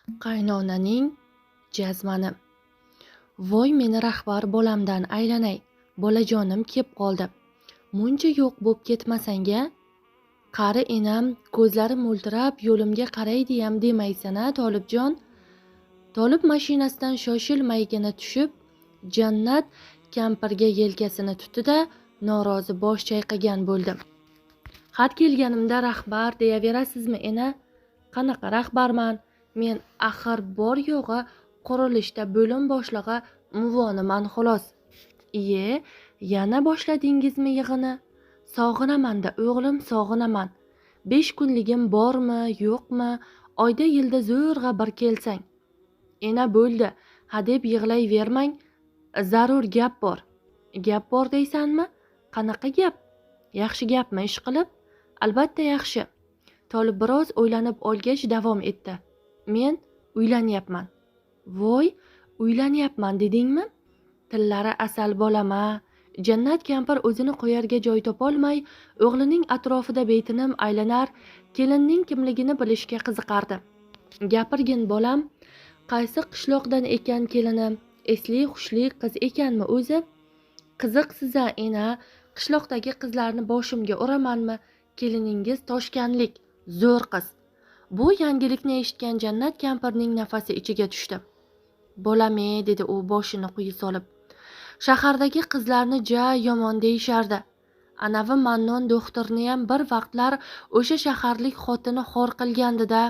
Qaynonaning jazmani. Voy meni rahbar bolamdan aylanay, bolajonim kep qoldi. Muncha yo'q bo'p ketmasang-a? Qari enam ko'zlari mo'ltirab yo'limga qaraydiyam demaysan-a, Tolibjon? Tolib mashinasidan shoshilmaygina tushib, Jannat kampirga yelkasini tutdi-da, norozi bosh chayqagan bo'ldi. Xat kelganimda rahbar deyaverasizmi, ena? Qanaqa rahbarman? Men axir bor yo'g'i qurilishda bo'lim boshlig'i muvoniman xolos. Iye, yana boshladingizmi yig'ini? Sog'inaman-da o'g'lim, sog'inaman. 5 kunligim bormi, yo'qmi? Oyda yilda zo'rg'a bir kelsang. Ena bo'ldi, hadeb yig'layvermang. Zarur gap bor. Gap bor deysanmi? Qanaqa gap? Yaxshi gapmi ish qilib? Albatta yaxshi. Tolib biroz o'ylanib olgach davom etdi. Men uylanyapman. Voy, uylanyapman dedingmi? Tillari asal bolama. Jannat kampir o'zini qo'yarga joy topolmay, o'g'lining atrofida betinim aylanar, kelinning kimligini bilishga qiziqardi. Gapirgin bolam, qaysi qishloqdan ekan kelinim? Esli xushli qiz ekanmi o'zi? Qiziq siza, ena, qishloqdagi qizlarni boshimga uramanmi? Keliningiz toshkanlik, zo'r qiz. Bu yangilikni eshitgan Jannat kampirning nafasi ichiga tushdi. Bolame, dedi u boshini quyi solib. Shahardagi qizlarni ja yomon deyishardi. Anavi Mannon doktorniyam bir vaqtlar o'sha shaharlik xotini xor qilgandi-da,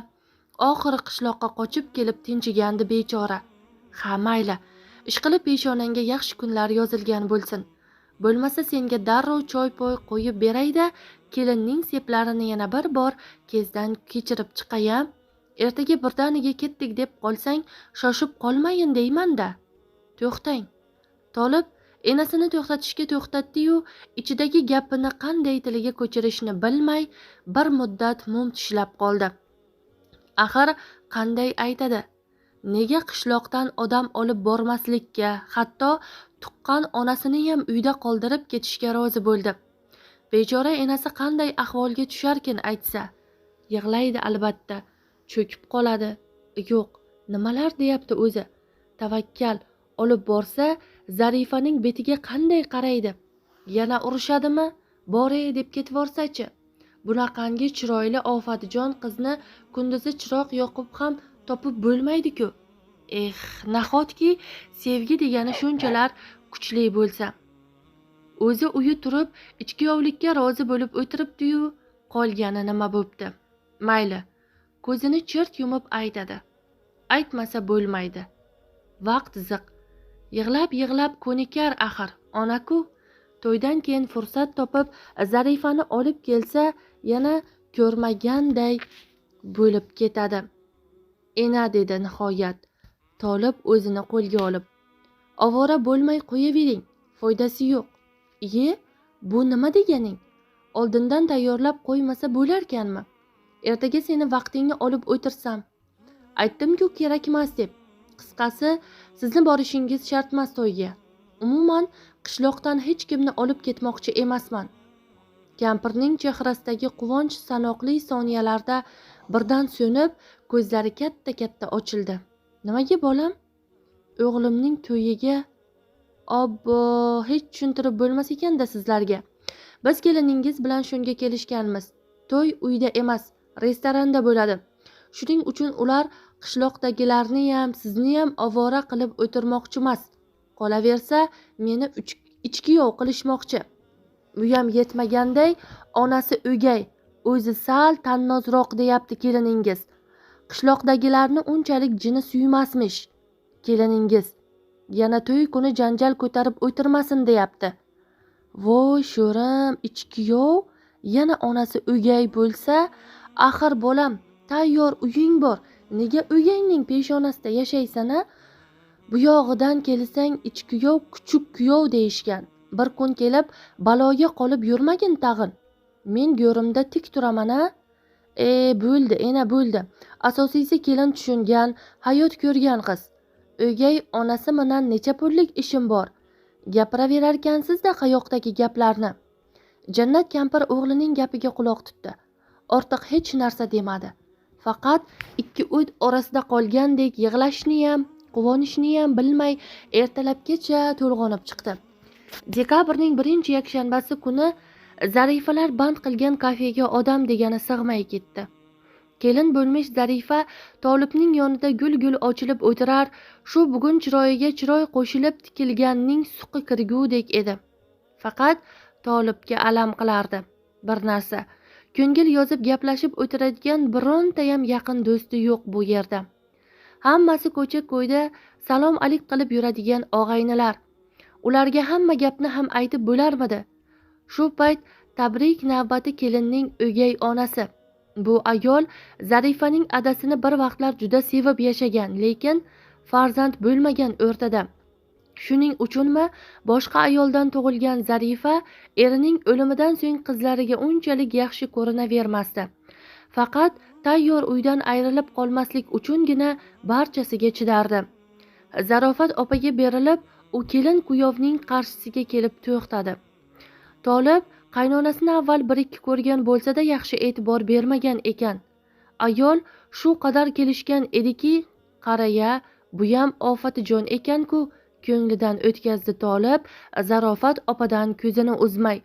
oxiri qishloqqa qochib kelib tinchigandi bechora. Ha, mayli. Ishqilib peshonangga yaxshi kunlar yozilgan bo'lsin. Bo'lmasa senga darrov choy-poy qo'yib beray-da, kelinning seplarini yana bir bor kezdan kechirib chiqayam. Ertaga birdaniga ketdik deb qolsang, shoshib qolmayin deyman-da. To'xtang. Tolib enasini to'xtatishga to'xtatdi-yu, ichidagi gapini qanday tiliga ko'chirishni bilmay bir muddat mum tishlab qoldi. Axir qanday aytadi? Nega qishloqdan odam olib bormaslikka, hatto tuqqan onasini ham uyda qoldirib ketishga rozi bo'ldi. Bechora enasi qanday ahvolga tusharkin aytsa? Yig'laydi albatta, cho'kib qoladi. Yo'q, nimalar deyapti o'zi? Tavakkal olib borsa, Zarifaning betiga qanday qaraydi? Yana urushadimi? Bore deb ketvorsa-chi? Bunaqangi chiroyli ofatijon qizni kunduzi chiroq yoqib ham topib bo'lmaydi-ku. Nahotki sevgi degani shunchalar kuchli bo'lsa. O'zi uyi turib, ichkiyovlikka rozi bo'lib o'tiribdi-yu, qolgani nima bo'pti? Mayli, ko'zini chirt yumib aytadi. Aytmasa bo'lmaydi. Vaqt ziq. Yig'lab ko'nikar axir, ona-ku. To'ydan keyin fursat topib Zarifani olib kelsa, yana ko'rmaganday bo'lib ketadi. Ena, dedi nihoyat. Tolib o'zini qo'lga olib. Ovora bo'lmay qo'yavering, foydasi yo'q. Iye, bu nima deganing? Oldindan tayyorlab qo'ymasa bo'larkanmi? Ertaga seni vaqtingni olib o'tirsam. Aytdim-ku kerakmas deb. Qisqasi, sizni borishingiz shartmas to'yga. Umuman qishloqdan hech kimni olib ketmoqchi emasman. Kampirning chehrasidagi quvonch sanoqli soniyalarda birdan so'nib, ko'zlari katta-katta ochildi. Nimaga bolam? O'g'limning to'yiga. Obbo, hech tushuntirib bo'lmas ekan-da sizlarga. Biz keliningiz bilan shunga kelishganmiz. To'y uyda emas, restoranda bo'ladi. Shuning uchun ular qishloqdagilarni ham, sizni ham ovora qilib o'tirmoqchimas. Qolaversa, meni ichkiyov qilishmoqchi. Bu ham yetmaganday, onasi o'gay, o'zi sal tannozroq deyapti keliningiz. Qishloqdagilarni unchalik jini suymasmish. Keliningiz yana to'y kuni janjal ko'tarib o'tirmasin deyapti. Voy sho'rim, ichkiyov, yana onasi o'gay bo'lsa, axir bolam, tayyor uying bor. Nega o'gayning peshonasida yashaysan-a? Bu yog'idan kelsang ichkiyov, kuchuk kuyov deyishgan. Bir kun kelib baloga qolib yurmagin tag'in. Men go'rimda tik turaman-a? Bo'ldi, ena bo'ldi. Asosiysi kelin tushungan, hayot ko'rgan qiz. O'gay onasi bilan necha pullik ishim bor. Gapiraverarkansiz-da qayoqdagi gaplarni. Jannat kampir o'g'lining gapiga quloq tutdi. Ortiq hech narsa demadi. Faqat ikki o't orasida qolgandek yig'lashniyam, quvonishni bilmay ertalabgacha to'lg'onib chiqdi. Dekabrning 1-yakshanbasi kuni Zarifalar band qilgan kafega odam degani sig'may ketdi. Kelin bo'lmish Zarifa Tolibning yonida gul ochilib o'tirar, shu bugun chiroyiga chiroy qo'shilib tikilganning suqi kirgudek edi. Faqat Tolibga alam qilardi bir narsa. Ko'ngil yozib gaplashib o'tiradigan birontayam yaqin do'sti yo'q bu yerda. Hammasi ko'cha-ko'yda salom alik qilib yuradigan og'aynilar. Ularga hamma gapni ham aytib bo'larmidi? Shu payt tabrik navbati kelinning o'gay onasi. Bu ayol Zarifaning adasini bir vaqtlar juda sevib yashagan, lekin farzand bo'lmagan o'rtada. Shuning uchunmi boshqa ayoldan tug'ilgan Zarifa erining o'limidan so'ng qizlariga unchalik yaxshi ko'rinavermasdi. Faqat tayyor uydan ayrilib qolmaslik uchungina barchasiga chidardi. Zarofat opaga berilib, u kelin kuyovning qarshisiga kelib to'xtadi. Tolib qaynonasini avval bir-ikki ko'rgan bo'lsa-da yaxshi e'tibor bermagan ekan. Ayol shu qadar kelishgan ediki, qaraya, buyam ofatijon ekan-ku, ko'nglidan o'tkazdi Tolib Zarofat opadan ko'zini uzmay.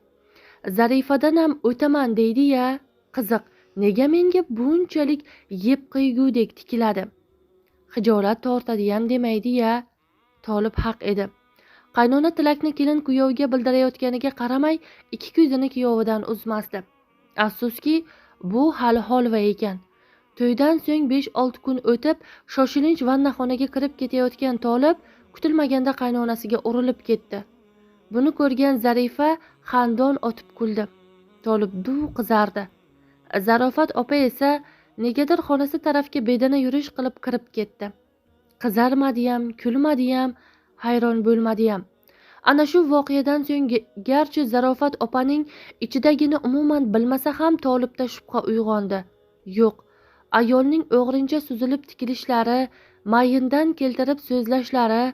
Zarifadan ham o'taman deydi-ya, qiziq, nega menga bunchalik yeb qiygudek tikiladi? Hijolat tortadiyam demaydi-ya. Tolib haq edi. Qaynona tilakni kelin kuyovga bildirayotganiga qaramay, ikki ko'zini kuyovidan uzmasdi. Afsuski, bu hali holva ekan. To'ydan so'ng 5-6 kun o'tib, shoshilinch vannaxonaga kirib ketayotgan Tolib kutilmaganda qaynonasiga urilib ketdi. Buni ko'rgan Zarifa xandon otib kuldi. Tolib duv qizardi. Zarofat opa esa negadir xonasi tarafga bedana yurish qilib kirib ketdi. Qizarmadiyam, kulmadiyam, hayron bo'lmadiyam. Ana shu voqeadan so'ng garchi Zarofat opaning ichidagini umuman bilmasa ham Tolibda shubha uyg'ondi. Yo'q, ayolning o'g'rincha suzilib tikilishlari, mayindan keltirib so'zlashlari,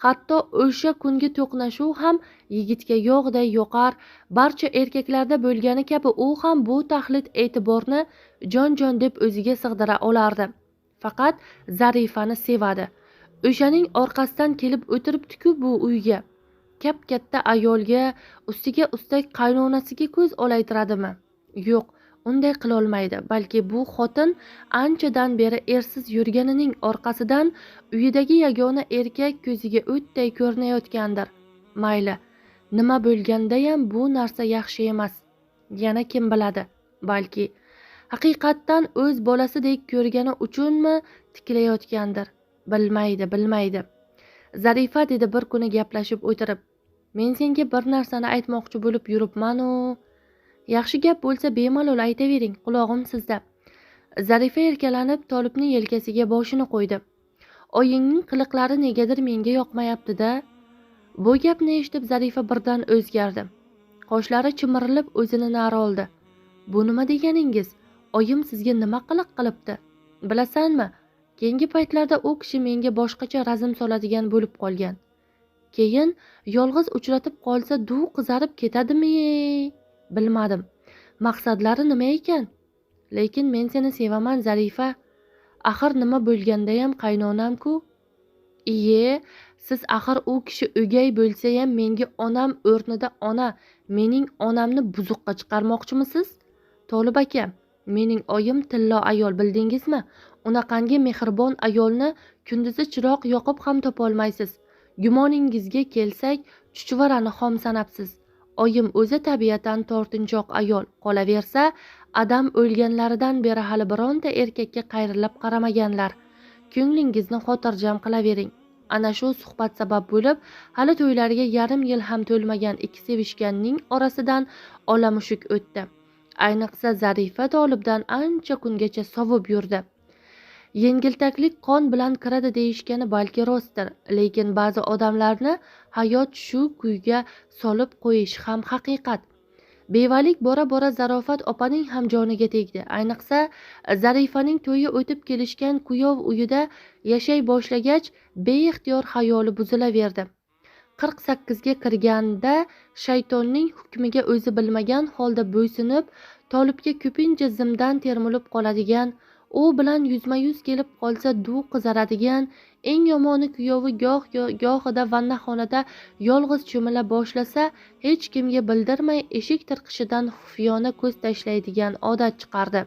hatto o'sha kungi to'qnashuv ham yigitga yog'day yoqar. Barcha erkaklarda bo'lgani kabi u ham bu taxlit e'tiborni jon-jon deb o'ziga sig'dira olardi. Faqat Zarifani sevadi. O'shaning orqasidan kelib o'tiribdi-ku bu uyga. Kap-katta ayolga, ustiga ustak qaynonasiga ko'z olaytiradimi? Yo'q, unday qila olmaydi. Balki bu xotin anchadan beri ersiz yurganining orqasidan uyidagi yagona erkak ko'ziga o'tday ko'rinayotgandir. Mayli, nima bo'lganda-ham bu narsa yaxshi emas. Yana kim biladi? Balki haqiqatdan o'z bolasidek ko'rgani uchunmi tikilayotgandir. Bilmaydi. Zarifa dedi bir kuni gaplashib o'tirib, men senga bir narsani aytmoqchi bo'lib yuribman-u. Yaxshi gap bo'lsa bemalol aytavering, qulog'im sizda. Zarifa erkalanib Tolibning yelkasiga boshini qo'ydi. Oyingning qiliqlari negadir menga yoqmayapti-da. Bu gapni eshitib Zarifa birdan o'zgardi. Qoshlari chimirilib o'zini nari oldi. Bu nima deganingiz? Oyim sizga nima qiliq qilibdi? Bilasanmi? Keyingi paytlarda u kishi menga boshqacha razm soladigan bo'lib qolgan. Keyin yolg'iz uchratib qolsa duv qizarib ketadimi? Bilmadim. Maqsadlari nima ekan? Lekin men seni sevaman Zarifa. Axir nima bo'lganda ham qaynonam-ku. Iye, siz axir u kishi o'gay bo'lsa ham menga onam o'rnida ona, mening onamni buzuqqa chiqarmoqchimisiz? Tolib aka, mening oyim tillo ayol, bildingizmi? Unaqangi mehribon ayolni kunduzi chiroq yoqib ham topolmaysiz. Gumoningizga kelsak, chuchvarani xom sanabsiz. Oyim o'zi tabiatan tortinchoq ayol. Qolaversa, adam o'lganlaridan beri hali bironta erkakka qayrilib qaramaganlar. Ko'nglingizni xotirjam qilavering. Ana shu suhbat sabab bo'lib, hali to'ylariga yarim yil ham to'lmagan ikki sevishganning orasidan olamushuk o'tdi. Ayniqsa Zarifa Tolibdan ancha kungacha sovib yurdi. Yengiltaklik qon bilan kiradi deyishgani balki rostdir, lekin ba'zi odamlarni hayot shu kuyga solib qo'yishi ham haqiqat. Bevalik bora-bora Zarofat opaning ham joniga tegdi. Ayniqsa Zarifaning to'yi o'tib kelishgan kuyov uyida yashay boshlagach, beixtiyor xayoli buzilaverdi. 48 ga kirganda shaytonning hukmiga o'zi bilmagan holda bo'ysunib, Tolibga ko'pincha zimdan termilib qoladigan, u bilan yuzma yuz kelib qolsa duv qizaradigan, eng yomoni kuyovi gohida vannaxonada yolg'iz cho'mila boshlasa, hech kimga bildirmay eshik tirqishidan xufiyona ko'z tashlaydigan odat chiqardi.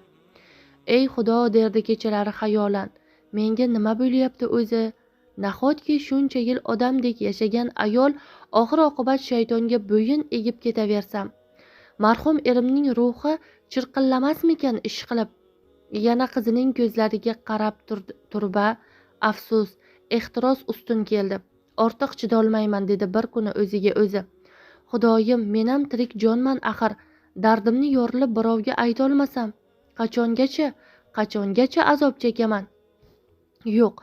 Ey Xudo, derdi kechalari xayolan, menga nima bo'lyapti o'zi? Nahotki shuncha yil odamdek yashagan ayol oxir oqibat shaytonga bo'yin egib ketaversam? Marhum erimning ruhi chirqillamasmikan ish qilib? Yana qizining ko'zlariga qarab turba, afsus, ehtiros ustun keldi. Ortiq chidolmayman, dedi bir kuni o'ziga o'zi. Xudoyim, menam tirik jonman axir, dardimni yorilib birovga aytolmasam, qachongacha azob chekaman? Yo'q,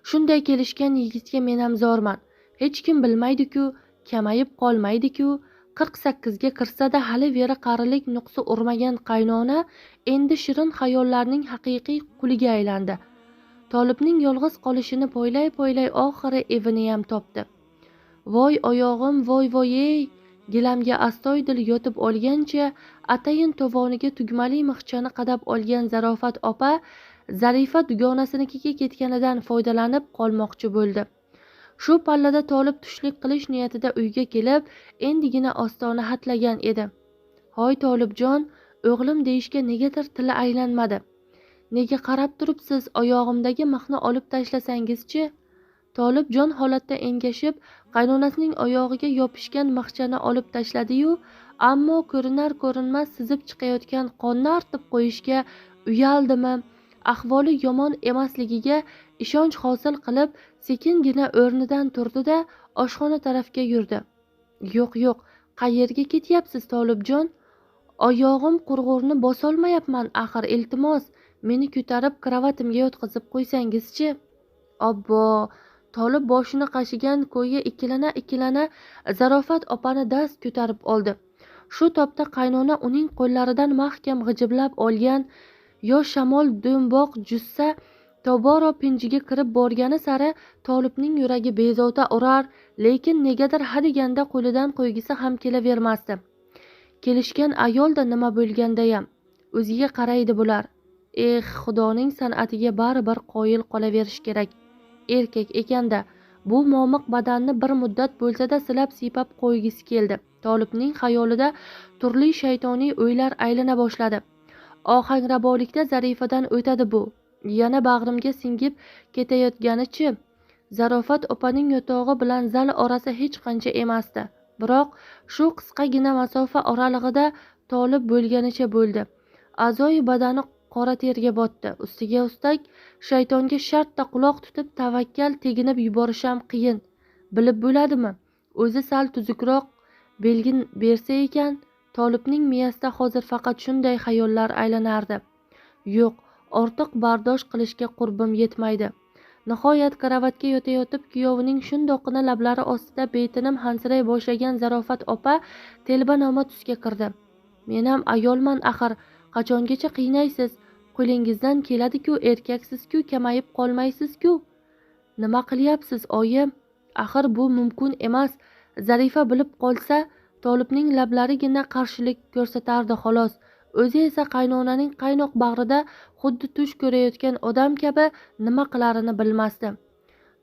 shunday kelishgan yigitga menam zorman. Hech kim bilmaydi-ku, kamayib qolmaydi-ku. 48ga kirsa-da hali veri qarilik nuqsi urmagan qaynona endi shirin xayollarning haqiqiy quliga aylandi. Tolibning yolg'iz qolishini poylay oxiri eviniyam topdi. Voy oyog'im, voy ey! Gilamga astoydil yotib olgancha atayin tovoniga tugmali mixchani qadab olgan Zarofat opa Zarifa dugonasinikiga ketganidan foydalanib qolmoqchi bo'ldi. Shu pallada Tolib tushlik qilish niyatida uyga kelib, endigina ostona hatlagan edi. Hoy Tolibjon, o'g'lim deyishga negadir tili aylanmadi. Nega qarab turibsiz, oyog'imdagi mixni olib tashlasangiz-chi? Tolibjon holatda engashib, qaynonasining oyog'iga yopishgan mixchani olib tashladi-yu, ammo ko'rinar-ko'rinmas sizib chiqayotgan qonni artib qo'yishga uyaldimi, ahvoli yomon emasligiga ishonch hosil qilib, sekingina o'rnidan turdi-da, oshxona tarafga yurdi. Yo'q, qayerga ketyapsiz Tolibjon? Oyog'im qurg'urni bosolmayapman axir, iltimos, meni ko'tarib kravatimga yotqizib qo'ysangiz-chi? Obbo! Tolib boshini qashigan ko'yi ikkilana Zarofat opani dast ko'tarib oldi. Shu topda qaynona uning qo'llaridan mahkam g'ijiblab olgan yosh shamol do'mboq jussa tobora pinjiga kirib borgani sari Tolibning yuragi bezovta urar, lekin negadir hadeganda qo'lidan qo'ygisi ham kelavermasdi. Kelishgan ayolda nima bo'lgandayam o'ziga qaraydi bular. Xudoning san'atiga baribir qoyil qolaverish kerak. Erkak ekanda bu momiq badanni bir muddat bo'lsa-da silab siypab qo'ygisi keldi. Tolibning xayolida turli shaytoniy o'ylar aylana boshladi. Ohangrabolikda Zarifadan o'tadi bu. Yana bag'rimga singib ketayotganichi? Zarofat opaning yotog'i bilan zal orasi hech qancha emasdi. Biroq shu qisqagina masofa oralig'ida Tolib bo'lganicha bo'ldi. A'zoyi badani qora terga botdi. Ustiga ustak shaytonga shartta quloq tutib tavakkal teginib yuborisham qiyin. Bilib bo'ladimi? O'zi sal tuzukroq belgin bersa ekan, Tolibning miyasida hozir faqat shunday xayollar aylanardi. Yo'q, ortiq bardosh qilishga qurbim yetmaydi. Nihoyat karavotga yotayotib kuyovining shundoqqina lablari ostida betinim hansiray boshlagan Zarofat opa telbanoma tusga kirdi. Menam ayolman axir, qachongacha qiynaysiz? Qo'lingizdan keladi-ku, erkaksiz-ku, kamayib qolmaysiz-ku. Nima qilyapsiz, oyim? Axir bu mumkin emas. Zarifa bilib qolsa, Tolibning lablarigina qarshilik ko'rsatardi xolos. O'zi esa qaynonaning qaynoq bag'rida xuddi tush ko'rayotgan odam kabi nima qilarini bilmasdi.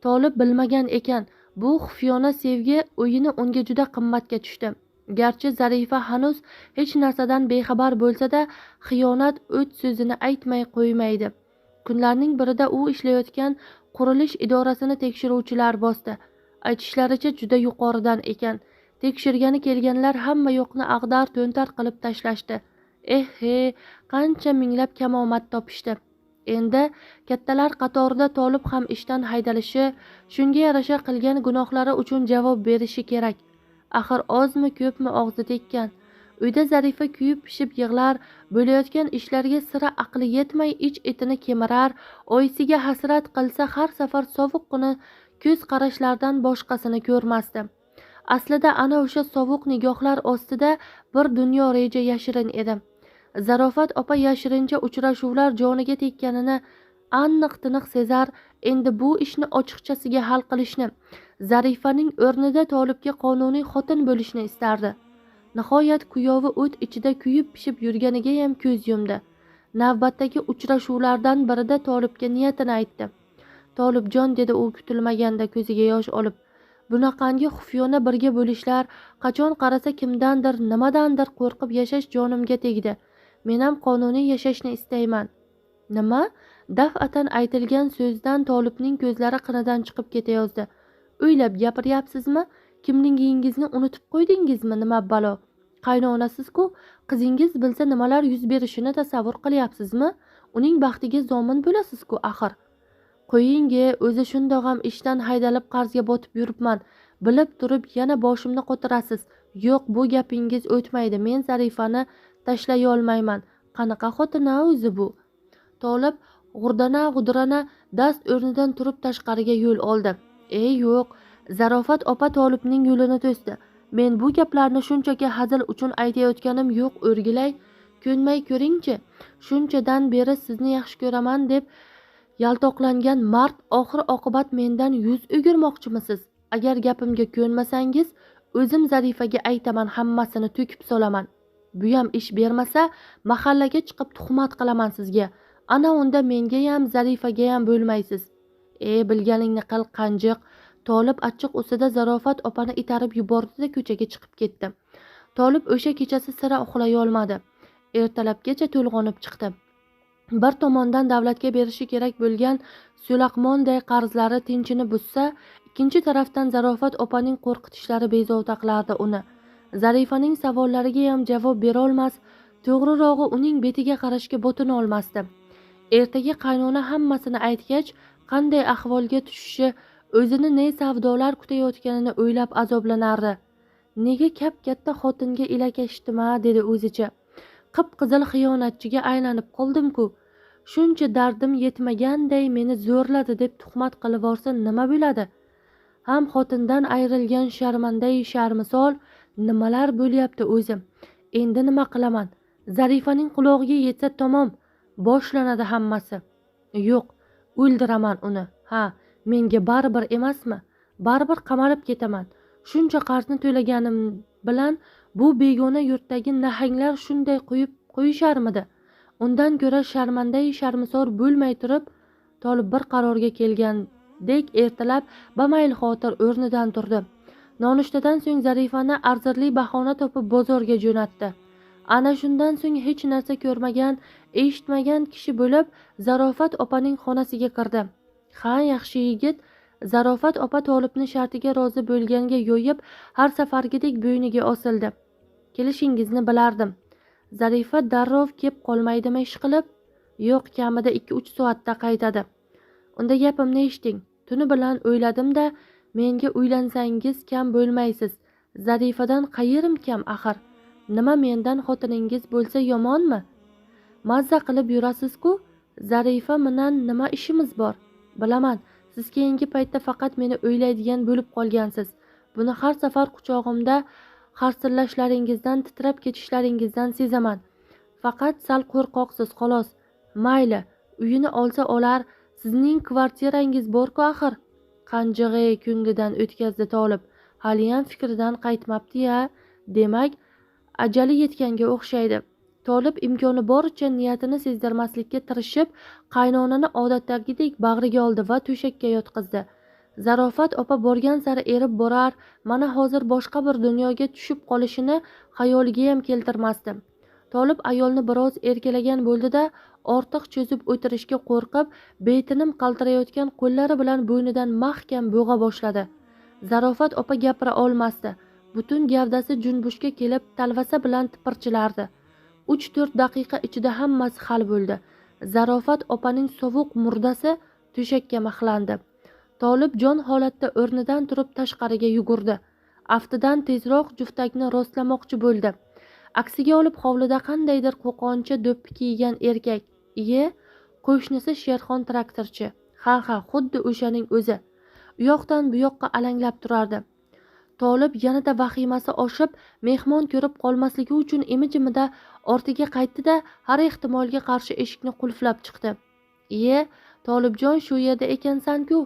Tolib bilmagan ekan, bu xufiyona sevgi o'yini unga juda qimmatga tushdi. Garchi Zarifa hanuz hech narsadan bexabar bo'lsa-da, xiyonat o'ch so'zini aytmay qo'ymaydi. Kunlarning birida u ishlayotgan qurilish idorasini tekshiruvchilar bosdi. Aytishlaricha juda yuqoridan ekan. Tekshirgani kelganlar hamma yo'qni ag'dar-to'ntar qilib tashlashdi. Qancha minglab kamomat topishdi. Endi kattalar qatorida Tolib ham ishdan haydalishi, shunga yarasha qilgan gunohlari uchun javob berishi kerak. Axir ozmi ko'pmi og'zi tekkan. Uyda Zarifa kuyib pishib yig'lar, bo'layotgan ishlarga sira aqli yetmay ich-etini kemirar, oyisiga hasrat qilsa har safar sovuqqina ko'z qarashlardan boshqasini ko'rmasdi. Aslida ana o'sha sovuq nigohlar ostida bir dunyo reja yashirin edi. Zarofat opa yashirincha uchrashuvlar joniga tekkanini aniq-tiniq sezar, endi bu ishni ochiqchasiga hal qilishni, Zarifaning o'rnida Tolibga qonuniy xotin bo'lishni istardi. Nihoyat kuyovi o't ichida kuyib pishib yurganiga ham ko'z yumdi. Navbatdagi uchrashuvlardan birida Tolibga niyatini aytdi. Tolibjon, dedi u kutilmaganda ko'ziga yosh olib, bunaqangi xufiyona birga bo'lishlar, qachon qarasa kimdandir, nimadandir qo'rqib yashash jonimga tegdi. Menam qonuniy yashashni istayman. Nima? Daf'atan aytilgan so'zdan Tolibning ko'zlari qinidan chiqib ketayozdi. O'ylab gapiryapsizmi? Kimligingizni unutib qo'ydingizmi? Nima balo? Qaynonasiz-ku, qizingiz bilsa nimalar yuz berishini tasavvur qilyapsizmi? Uning baxtiga zomin bo'lasiz-ku axir. Qo'ying-e, o'zi shundog'am ishdan haydalib qarzga botib yuribman. Bilib turib yana boshimni qotirasiz. Yo'q, bu gapingiz o'tmaydi. Men Zarifani tashlay olmayman. Qanaqa xotin-a o'zi bu? Tolib g'urdirana dast o'rnidan turib tashqariga yo'l oldi. Yo'q, Zarofat opa Tolibning yo'lini to'sdi. Men bu gaplarni shunchaki hazil uchun aytayotganim yo'q, o'rgilay. Ko'nmay ko'ring-chi. Shunchadan beri sizni yaxshi ko'raman deb yaltoqlangan mard oxir oqibat mendan yuz o'girmoqchimisiz? Agar gapimga ko'nmasangiz, o'zim Zarifaga aytaman, hammasini to'kib solaman. Buyam ish bermasa, mahallaga chiqib tuhmat qilaman sizga. Ana unda menga ham, Zarifaga ham bo'lmaysiz. Bilganingni qil, qanjiq. Tolib achchiq ustida Zarofat opani itarib yubordi-da ko'chaga chiqib ketdi. Tolib o'sha kechasi sira uxlay olmadi. Ertalabgacha to'lg'onib chiqdi. Bir tomondan davlatga berishi kerak bo'lgan so'laqmonday qarzlari tinchini buzsa, ikkinchi tarafdan Zarofat opaning qo'rqitishlari bezovta qilardi uni. Zarifaning savollariga ham javob bera olmas, to'g'rirog'i uning betiga qarashga botina olmasdi. Ertaga qaynona hammasini aytgach, qanday ahvolga tushishi, o'zini ne savdolar kutayotganini o'ylab azoblanardi. Nega kap-katta xotinga ilakashdim-a, dedi o'zicha. Qip-qizil xiyonatchiga aylanib qoldim-ku. Shuncha dardim yetmaganday meni zo'rladi deb tuhmat qilib olsa nima bo'ladi? Ham xotindan ayrilgan sharmanday sharmisol nimalar bo'lyapti o'zim. Endi nima qilaman? Zarifaning qulog'iga yetsa tamom, boshlanadi hammasi. Yo'q, o'ldiraman uni. Menga baribir emasmi? Baribir qamalib ketaman. Shuncha qarzni to'laganim bilan bu begona yurtdagi nahanglar shunday qo'yib qo'yisharmidi? Undan ko'ra sharmanday sharmisor bo'lmay turib, Tolib bir qarorga kelgandek ertalab bamayl xotir o'rnidan turdi. Nonushtadan so'ng Zarifani arzirli bahona topib bozorga jo'natdi. Ana shundan so'ng hech narsa ko'rmagan, eshitmagan kishi bo'lib Zarofat opaning xonasiga kirdi. Yaxshi yigit. Zarofat opa Tolibni shartiga rozi bo'lganga yo'yib, har safargidek bo'yniga osildi. Kelishingizni bilardim. Zarifa darrov kep qolmaydimi ish qilib? Yo'q, kamida 2-3 soatda qaytadi. Unda gapimni eshiting. Tuni bilan o'yladim-da, menga uylansangiz kam bo'lmaysiz. Zarifadan qayerim kam axir? Nima mendan xotiningiz bo'lsa yomonmi? Mazza qilib yurasiz-ku. Zarifa bilan nima ishimiz bor? Bilaman. Siz keyingi paytda faqat meni o'ylaydigan bo'lib qolgansiz. Buni har safar quchog'imda harsillashlaringizdan, titrab ketishlaringizdan sezaman. Faqat sal qo'rqoqsiz, xolos. Mayli, uyini olsa olar, sizning kvartirangiz bor-ku axir. Qanjig'i ko'nglidan o'tkazdi Tolib. Haliyam fikridan qaytmabdi-ya. Demak, ajali yetganga o'xshaydi. Tolib imkoni boricha niyatini sezdirmaslikka tirishib, qaynonani odatdagidek bag'riga oldi va to'shakka yotqizdi. Zarofat opa borgan sari erib borar, mana hozir boshqa bir dunyoga tushib qolishini xayoliga ham keltirmasdi. Tolib ayolni biroz erkalagan bo'ldi-da, ortiq cho'zib o'tirishga qo'rqib, betinim qaltirayotgan qo'llari bilan bo'ynidan mahkam bo'g'a boshladi. Zarofat opa gapira olmasdi. Butun gavdasi junbushga kelib, talvasa bilan tipirchilardi. 3-4 daqiqa ichida hammasi hal bo'ldi. Zarofat opaning sovuq murdasi to'shakka mixlandi. Tolib jon holatda o'rnidan turib tashqariga yugurdi. Aftidan tezroq juftakni rostlamoqchi bo'ldi. Aksiga olib hovlida qandaydir qo'qoncha do'ppi kiygan erkak. Qo'shnisi Sherxon traktorchi. Xuddi o'shaning o'zi. U yoqdan bu yoqqa alanglab turardi. Tolib yanada vahimasi oshib, mehmon ko'rib qolmasligi uchun imi-jimida ortiga qaytdi-da, har ehtimolga qarshi eshikni qulflab chiqdi. Tolibjon, shu yerda ekansan-ku.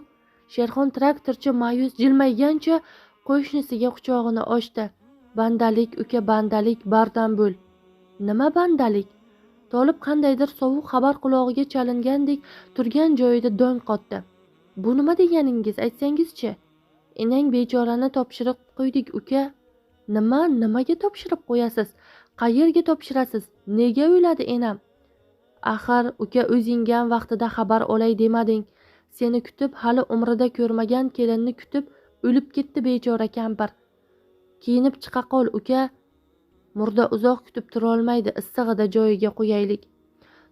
Sherxon traktorchi ma'yus jilmaygancha qo'shnisiga quchog'ini ochdi. Bandalik, uka, bandalik, bardam bo'l. Nima bandalik? Tolib qandaydir sovuq xabar qulog'iga chalingandek turgan joyida dong qotdi. Bu nima deganingiz, aytsangizchi? Enang bechorani topshirib qo'ydik uka. Nimaga topshirib qo'yasiz? Qayerga topshirasiz? Nega o'yladi enam? Axir uka o'zingam vaqtida xabar olay demading. Seni kutib hali umrida ko'rmagan kelinni kutib o'lib ketdi bechora kampir. Kiyinib chiqa qol uka. Murda uzoq kutib turolmaydi, issig'ida joyiga qo'yaylik.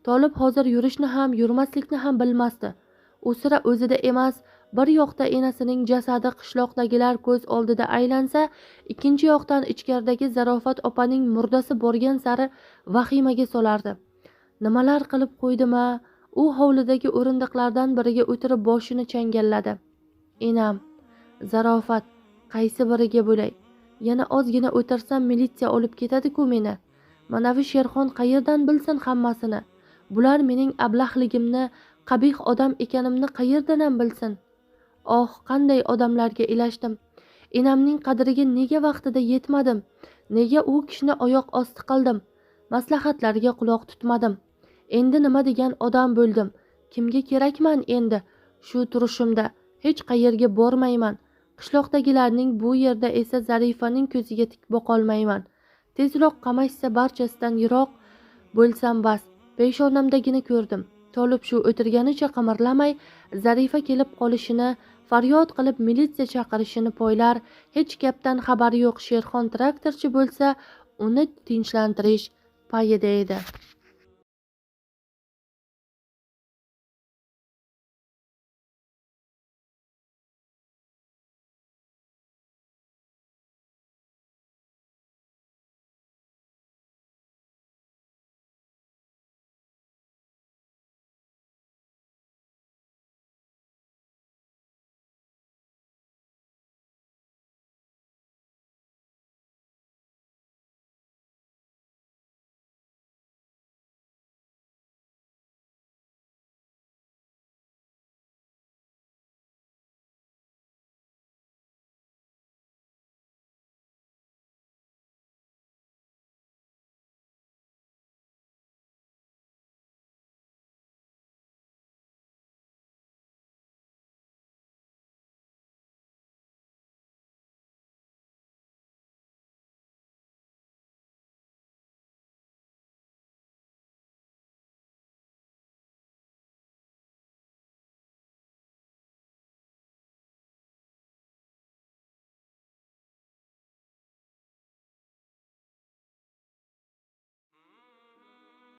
Tolib hozir yurishni ham, yurmaslikni ham bilmasdi. U sira o'zida emas, bir yoqda enasining jasadi qishloqdagilar ko'z oldida aylansa, ikkinchi yoqdan ichkaridagi Zarofat opaning murdasi borgan sari vahimaga solardi. Nimalar qilib qo'ydim-a? U hovlidagi o'rindiqlardan biriga o'tirib boshini changalladi. Enam, Zarofat, qaysi biriga bo'lay? Yana ozgina o'tirsam militsiya olib ketadi-ku meni. Manavi Sherxon qayerdan bilsin hammasini? Bular mening ablahligimni, qabih odam ekanimni qayerdan bilsin? Oh, qanday odamlarga ilashdim. Enamning qadriga nega vaqtida yetmadim? Nega u kishini oyoq osti qildim? Maslahatlariga quloq tutmadim. Endi nima degan odam bo'ldim? Kimga kerakman endi? Shu turishimda hech qayerga bormayman. Qishloqdagilarning bu yerda esa Zarifaning ko'ziga tik boqolmayman. Tezroq qamashsa barchasidan yiroq bo'lsam bas. Peshonamdagini ko'rdim. Tolib shu o'tirganicha qimirlamay, Zarifa kelib qolishini, faryod qilib militsiya chaqirishini poylar. Hech gapdan xabari yo'q Sherxon traktorchi bo'lsa, uni tinchlantirish payida edi.